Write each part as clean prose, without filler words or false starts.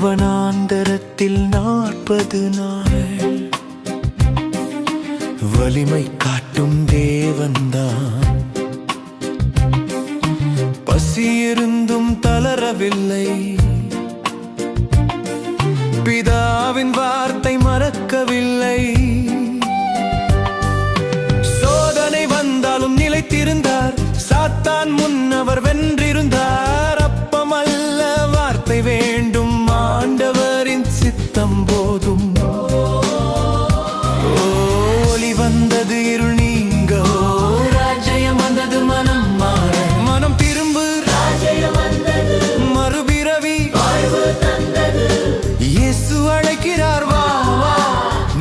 வனாந்தரத்தில் 40 நாள் வலிமை காட்டும் தேவன்தான். பசியிருந்தும் தளரவில்லை, பிதாவின் வார்த்தை மறக்கவில்லை. சோதனை வந்தாலும் நிலைத்திருந்தார், சாத்தான் முன்னவர் வென்றிருந்தார். அப்பமல்ல வார்த்தை வேண்டும், ஆண்டவரின் சித்தம் போதும். ஒளி வந்தது, இருள் நீங்க, ராஜ்யம் வந்தது, மனம் மாற. மனம் திரும்பு, மறுபிறவி இயேசு அழைக்கிறார், வா வா,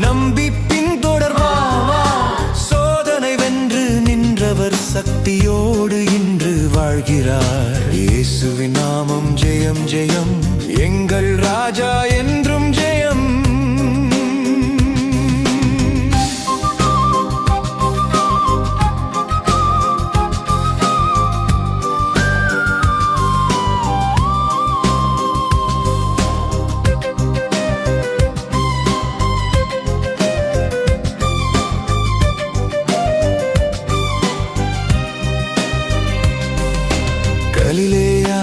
நம்பி பின்தொடர், வா வா. சோதனை வென்று நின்றவர் சக்தியோடு இன்று வாழ்கிறார். இயேசுவின் நாமம் ஜெயம் ஜெயம், எங்கள் ராஜா என்றும் ஜெயம். கலிலேயா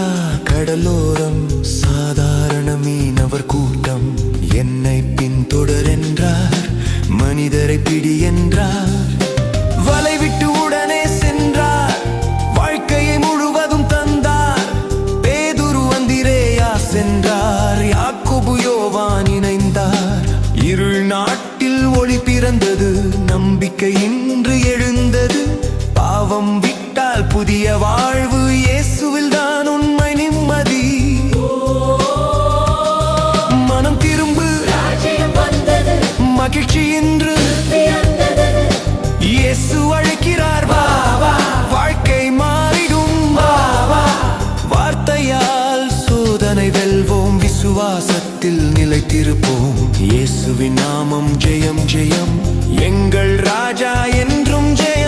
கடலோரம் சாதாரண மீனவர் கூட்டம். என்னை பின்தொடர் என்றார், மனிதரை பிடி என்றார். வலை விட்டு உடனே சென்றார், வாழ்க்கையை முழுவதும் தந்தார். பேதுரு அந்திரேயா சென்றார், யாக்கோபு யோவான் இணைந்தார். இருள் நாட்டில் ஒளி பிறந்தது, நம்பிக்கை இன்று எழுந்தது. பாவம் விட்டால் புதிய வாழ்வு, இயேசுவில் தான் உண்மை நிம்மதி. மனம் திரும்பு, மகிழ்ச்சி இன்று இயேசு அழைக்கிறார், வா வா. வாழ்க்கை மாறிடும், வா வா. வார்த்தையால் சோதனை வெல்வோம், விசுவாசத்தில் நிலைத்திருப்போம். இயேசுவின் நாமம் ஜெயம் ஜெயம், எங்கள் ராஜா என்றும் ஜெயம்.